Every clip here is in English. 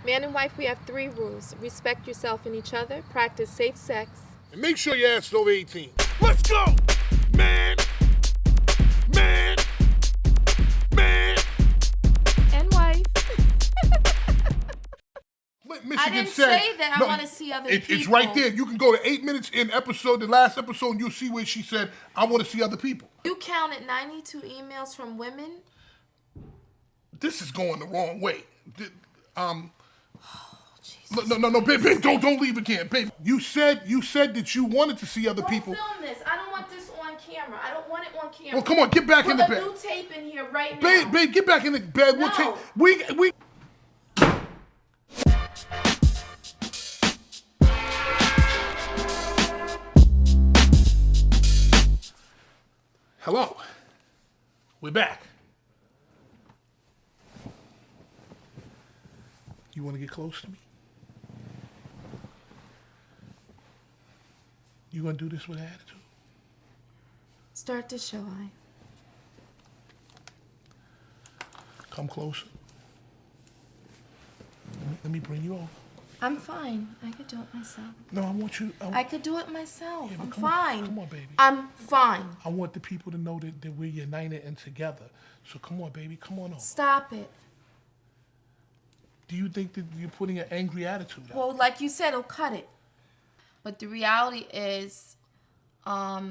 Man and wife, we have 3 rules. Respect yourself and each other, practice safe sex. And make sure your ass is over 18. Let's go! Man! Man! Man! And wife. Michigan I didn't said, say that I want to see other people. It's right there. You can go to 8 minutes in the last episode, and you'll see where she said, I want to see other people. You counted 92 emails from women? This is going the wrong way. Jesus. No, babe, don't leave again, babe. You said that you wanted to see other people. Don't film this. I don't want this on camera. I don't want it on camera. Well, come on, get back in the bed. Put a new tape in here right now. Babe, get back in the bed. We'll No. take. We. Hello. We're back. You want to get close to me? You gonna do this with attitude? Start the show, Come closer. Let me bring you over. I'm fine. I could do it myself. No, I want you. I could do it myself. Yeah, but I'm come on. fine. Come on, baby. I'm fine. I want the people to know that we're united and together. So come on, baby. Come on over. Stop it. Do you think that you're putting an angry attitude out? Well, like you said, it'll cut it. But the reality is, There are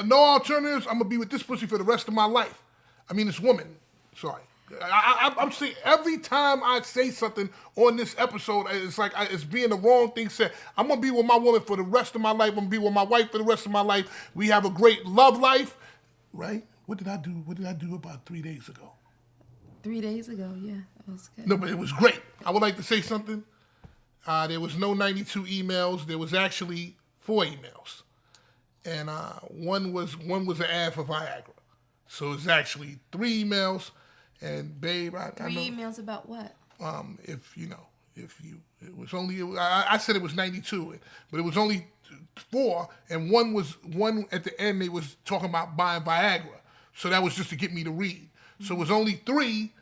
no alternatives. I'm gonna be with this pussy for the rest of my life. I mean, this woman. Sorry. I'm saying every time I say something on this episode, it's like it's being the wrong thing said. I'm gonna be with my woman for the rest of my life. I'm gonna be with my wife for the rest of my life. We have a great love life, right? What did I do? What did I do about 3 days ago? 3 days ago, yeah, that was good. No, but it was great. I would like to say something. There was no 92 emails. There was actually 4 emails, and one was an ad for Viagra. So it's actually 3 emails. And babe, I know. 3 emails about what? It was only, I said it was 92, but it was only 4, and one at the end they was talking about buying Viagra. So that was just to get me to read. So it was only 3,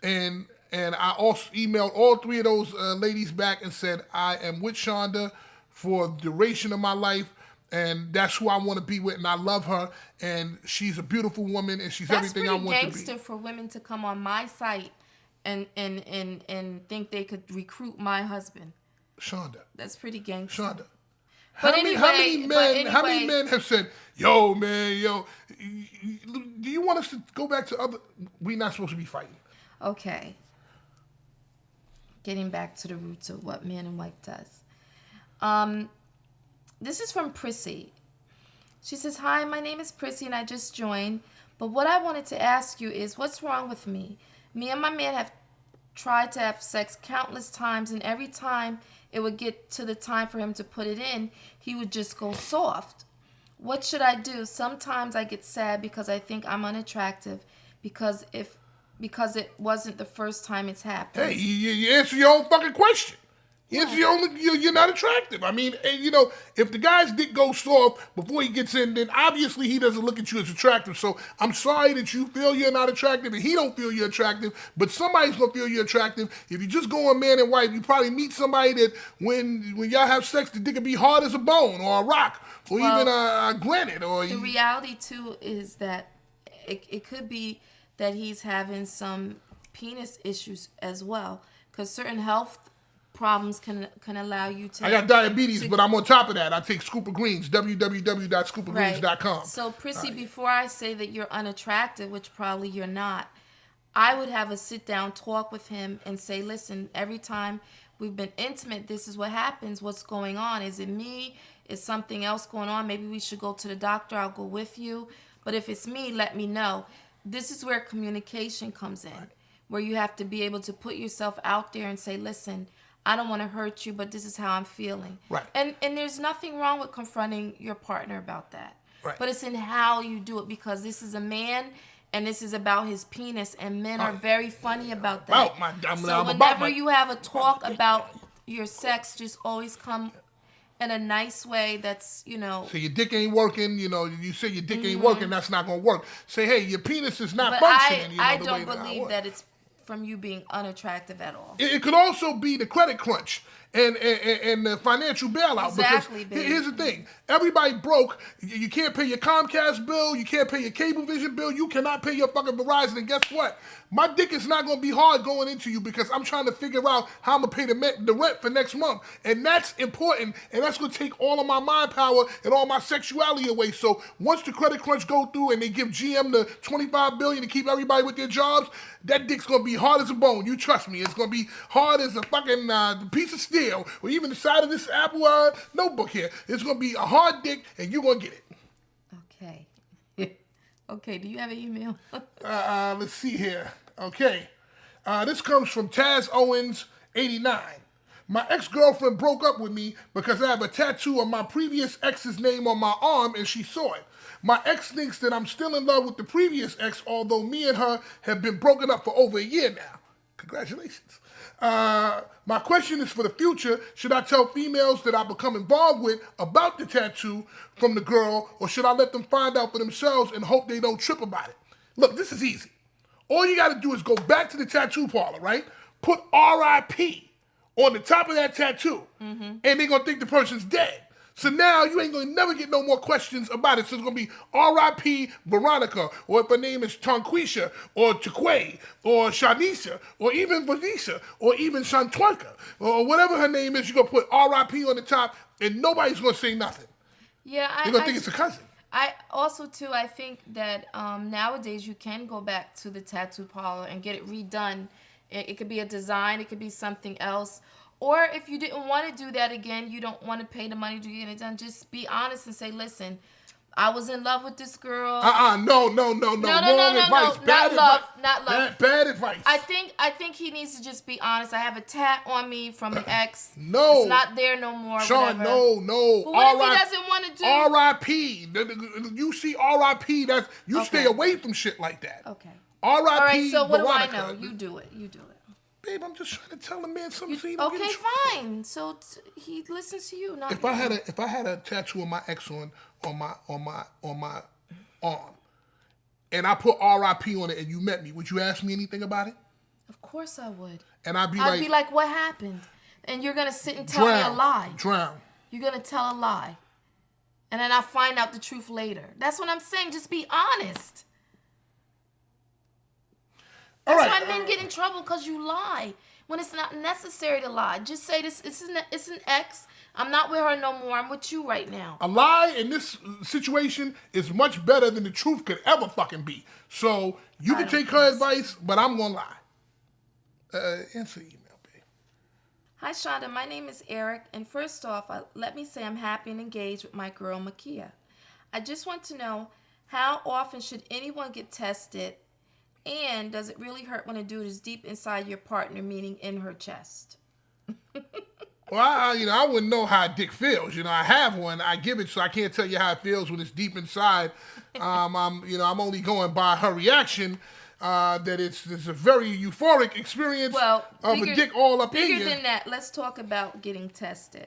and I also emailed all 3 of those ladies back and said, I am with Shonda for the duration of my life, and that's who I want to be with, and I love her, and she's a beautiful woman, and she's everything I want to be. That's pretty gangster for women to come on my site and think they could recruit my husband. Shonda. That's pretty gangster. Shonda. But How many men have said, yo, man, do you want us to go back to other, we're not supposed to be fighting. Okay. Getting back to the roots of what man and wife does. This is from Prissy. She says, hi, my name is Prissy and I just joined. But what I wanted to ask you is, what's wrong with me? Me and my man have tried to have sex countless times, and every time it would get to the time for him to put it in, he would just go soft. What should I do? Sometimes I get sad because I think I'm unattractive because it wasn't the first time it's happened. Hey, you answer your own fucking question. You're not attractive. I mean, if the guy's dick goes soft before he gets in, then obviously he doesn't look at you as attractive. So I'm sorry that you feel you're not attractive and he don't feel you're attractive, but somebody's gonna feel you're attractive. If you just go on man and wife, you probably meet somebody that when y'all have sex, the dick can be hard as a bone or a rock or even a granite. The reality too is that it could be that he's having some penis issues as well, because certain health problems can allow you to. I got diabetes, but I'm on top of that. I take Scoop of Greens, www.scoopofgreens.com. Right. So, Prissy, before I say that you're unattractive, which probably you're not, I would have a sit-down talk with him and say, listen, every time we've been intimate, this is what happens. What's going on? Is it me? Is something else going on? Maybe we should go to the doctor. I'll go with you. But if it's me, let me know. This is where communication comes in, where you have to be able to put yourself out there and say, listen, I don't want to hurt you, but this is how I'm feeling. Right. And there's nothing wrong with confronting your partner about that. Right. But it's in how you do it, because this is a man and this is about his penis, and men are very funny about that. So whenever you have a talk about your sex, just always come in a nice way that's, So your dick ain't working, you say your dick ain't working, that's not going to work. Say, hey, your penis is not but functioning. I don't believe that it's from you being unattractive at all. It could also be the credit crunch and the financial bailout. Exactly, because baby. here's the thing. Everybody broke. You can't pay your Comcast bill. You can't pay your Cablevision bill. You cannot pay your fucking Verizon. And guess what? My dick is not going to be hard going into you because I'm trying to figure out how I'm going to pay the rent for next month. And that's important. And that's going to take all of my mind power and all my sexuality away. So once the credit crunch go through and they give GM the $25 billion to keep everybody with their jobs, that dick's going to be hard as a bone. You trust me. It's going to be hard as a fucking piece of steel or even the side of this Apple notebook here. It's going to be a hard dick and you're going to get it. Okay. Okay, do you have an email? Let's see here. Okay. This comes from Taz Owens, 89. My ex-girlfriend broke up with me because I have a tattoo of my previous ex's name on my arm and she saw it. My ex thinks that I'm still in love with the previous ex, although me and her have been broken up for over a year now. Congratulations. My question is for the future. Should I tell females that I become involved with about the tattoo from the girl, or should I let them find out for themselves and hope they don't trip about it? Look, this is easy. All you got to do is go back to the tattoo parlor, right? Put R.I.P. on the top of that tattoo, and they're going to think the person's dead. So now you ain't going to never get no more questions about it. So it's going to be R.I.P. Veronica, or if her name is Tonquisha, or Chiquay, or Shanisha, or even Vanisha, or even Shantwanka, or whatever her name is, you're going to put R.I.P. on the top, and nobody's going to say nothing. Yeah, They're going to think it's a cousin. I also, too, I think that nowadays you can go back to the tattoo parlor and get it redone. It could be a design. It could be something else. Or if you didn't want to do that again, you don't want to pay the money to get it done, just be honest and say, listen, I was in love with this girl. No. Wrong advice. Bad Not love. Bad advice. I think he needs to just be honest. I have a tat on me from an ex. No. It's not there no more. Sean, whatever. no. But what if he doesn't want to do? R.I.P. You see R.I.P. That's you stay away from shit like that. Okay. R.I.P. All right, so what Veronica. do I know? You do it. Babe, I'm just trying to tell a man something. So Okay, fine. So he listens to you, not if I had a tattoo of my ex on my arm, and I put R.I.P. on it, and you met me, would you ask me anything about it? Of course I would. And I'd be like, what happened? And you're gonna sit and tell me a lie. Drown. You're gonna tell a lie, and then I find out the truth later. That's what I'm saying. Just be honest. That's why men get in trouble, because you lie when it's not necessary to lie. Just say it's an ex. I'm not with her no more. I'm with you right now. A lie in this situation is much better than the truth could ever fucking be. So you can take her advice, but I'm gonna lie. Answer the email, babe. Hi, Shonda. My name is Eric, and first off, let me say I'm happy and engaged with my girl, Makia. I just want to know, how often should anyone get tested? And does it really hurt when a dude is deep inside your partner, meaning in her chest? Well, I wouldn't know how a dick feels. I have one. I give it, so I can't tell you how it feels when it's deep inside. I'm only going by her reaction. That it's a very euphoric experience of a dick all up in you. Bigger than that, let's talk about getting tested.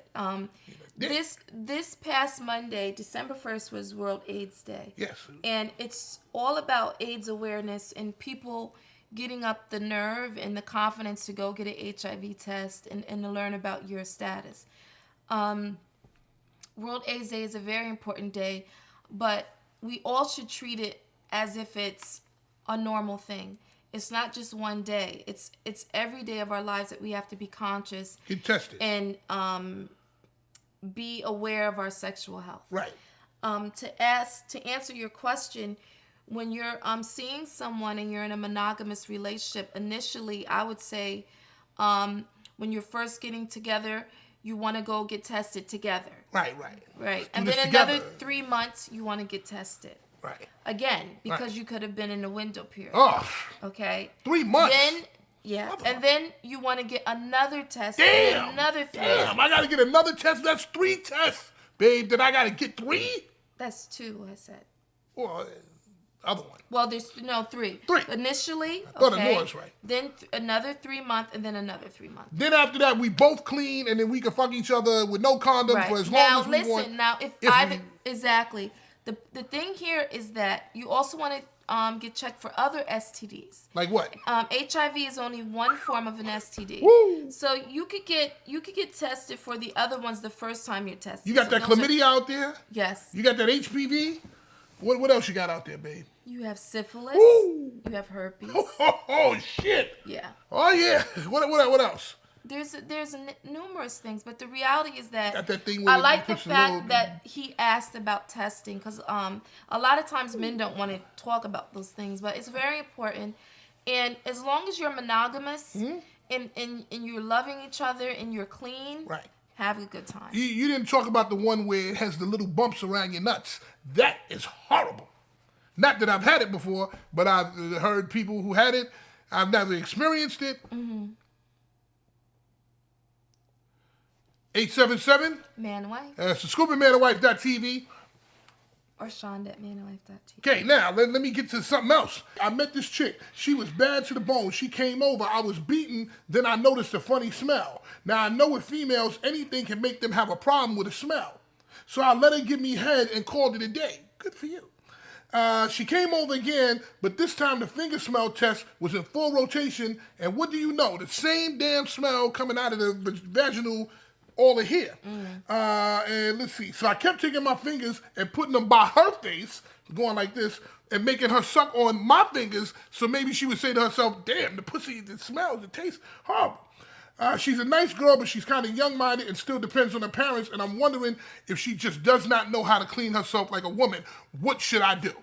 This past Monday, December 1st, was World AIDS Day. Yes. And it's all about AIDS awareness and people getting up the nerve and the confidence to go get an HIV test and to learn about your status. World AIDS Day is a very important day, but we all should treat it as if it's a normal thing. It's not just one day. It's every day of our lives that we have to be conscious. Get tested. And be aware of our sexual health. Right. To answer your question, when you're seeing someone and you're in a monogamous relationship, initially I would say when you're first getting together, you want to go get tested together. Right. And then another 3 months you want to get tested. Right. Again, because you could have been in a window period. Oh. Okay. 3 months. And then you want to get another test. Damn. And another 3. Damn, I got to get another test. That's 3 tests, babe. Did I got to get 3? That's 2, I said. Well, other one. Well, there's 3. 3. Initially, I thought I was right. Then another 3 months, and then another 3 months. Then after that, we both clean, and then we can fuck each other with no condom for as long as we want. Now, if exactly. The thing here is that you also want to get checked for other STDs. Like what? HIV is only one form of an STD. Woo! So you could get tested for the other ones the first time you're tested. You got So that those are- chlamydia out there? Yes. You got that HPV? What else you got out there, babe? You have syphilis. Woo! You have herpes. Oh shit! Yeah. Oh yeah. What else? There's numerous things, but the reality is that Got that thing where I it like the puts a little- fact that he asked about testing because a lot of times men don't want to talk about those things, but it's very important. And as long as you're monogamous and you're loving each other and you're clean, Right. have a good time. You didn't talk about the one where it has the little bumps around your nuts. That is horrible. Not that I've had it before, but I've heard people who had it. I've never experienced it. 877. Man and wife It's ScoopingManandWife.tv. or Shonda at manandwife.tv. Okay, now let me get to something else. I met this chick. She was bad to the bone. She came over. I was beaten. Then I noticed a funny smell. Now I know with females, anything can make them have a problem with a smell. So I let her give me head and called it a day. Good for you. She came over again, but this time the finger smell test was in full rotation. And what do you know? The same damn smell coming out of the vaginal all of here. And let's see. So I kept taking my fingers and putting them by her face, going like this, and making her suck on my fingers. So maybe she would say to herself, damn, the pussy, it smells, it tastes horrible. She's a nice girl, but she's kind of young-minded and still depends on her parents. And I'm wondering if she just does not know how to clean herself like a woman. What should I do?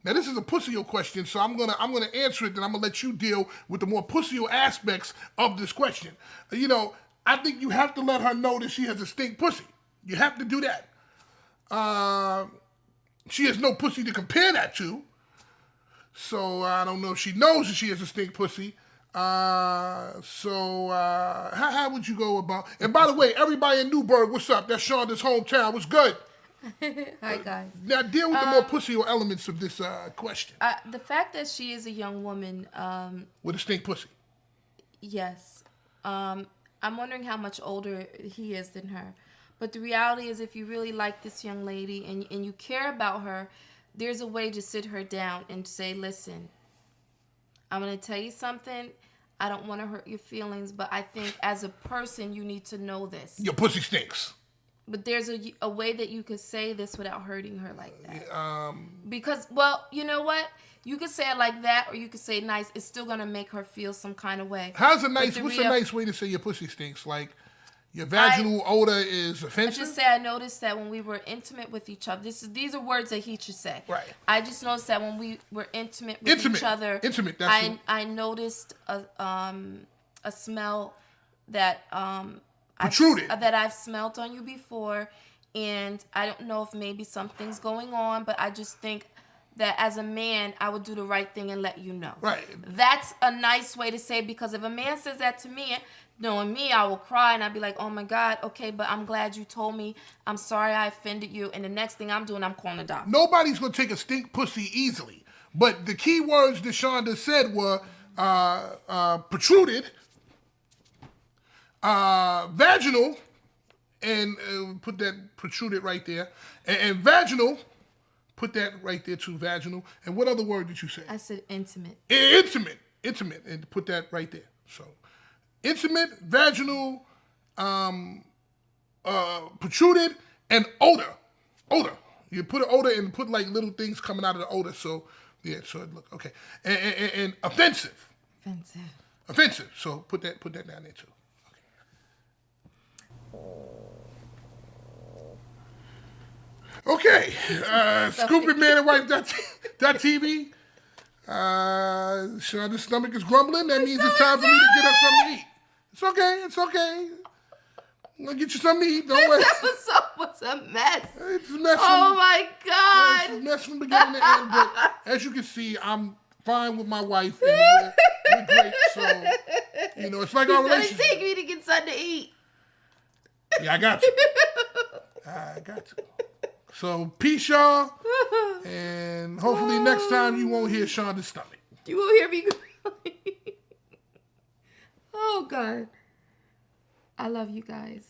Now this is a pussy question, so I'm gonna answer it. Then I'm gonna let you deal with the more pussy aspects of this question. You know, I think you have to let her know that she has a stink pussy. You have to do that. She has no pussy to compare that to, so I don't know if she knows that she has a stink pussy. How would you go about? And by the way, everybody in Newburgh, what's up? That's Shonda's hometown. What's good? Hi guys. Now deal with the more pussy elements of this question. The fact that she is a young woman, With a stink pussy. yes. I'm wondering how much older he is than her. But the reality is if you really like this young lady and you care about her, there's a way to sit her down and say, listen, I'm going to tell you something. I don't want to hurt your feelings, but I think as a person, you need to know this. Your pussy stinks. But there's a way that you could say this without hurting her like that. Because, well, you know what? You could say it like that, or you could say nice. It's still gonna make her feel some kind of way. What's a nice way to say your pussy stinks? Like your vaginal odor is offensive? I just say I noticed that when we were intimate with each other. These are words that he should say. Right. I just noticed that when we were intimate with each other. Intimate. I noticed a smell that protruded. that I've smelled on you before, and I don't know if maybe something's going on, but I just think that as a man, I would do the right thing and let you know. Right. That's a nice way to say, because if a man says that to me, knowing me, I will cry and I'd be like, oh my God, okay, but I'm glad you told me. I'm sorry I offended you. And the next thing I'm doing, I'm calling a doctor. Nobody's going to take a stink pussy easily. But the key words that Shonda said were protruded, vaginal, and put that protruded right there, and vaginal, put that right there too, vaginal. And what other word did you say? I said intimate. Intimate, and put that right there. So, intimate, vaginal, protruded, and odor. You put an odor and put like little things coming out of the odor. So, yeah. So it look okay. And offensive. Offensive. So put that down there too. Okay. ScoopingManandWife.tv. Shonda's stomach is grumbling. That means it's time for me to get her something to eat. It's okay. I'm gonna get you something to eat. Don't worry. This episode was a mess. It's a mess. Oh my God. It's a mess from beginning to end. But as you can see, I'm fine with my wife, and we're great. So it's like our It's relationship. gonna take me to get something to eat. Yeah, I got you. So peace, y'all, and hopefully next time you won't hear Shonda's stomach. You will hear me grumbling. Oh God. I love you guys.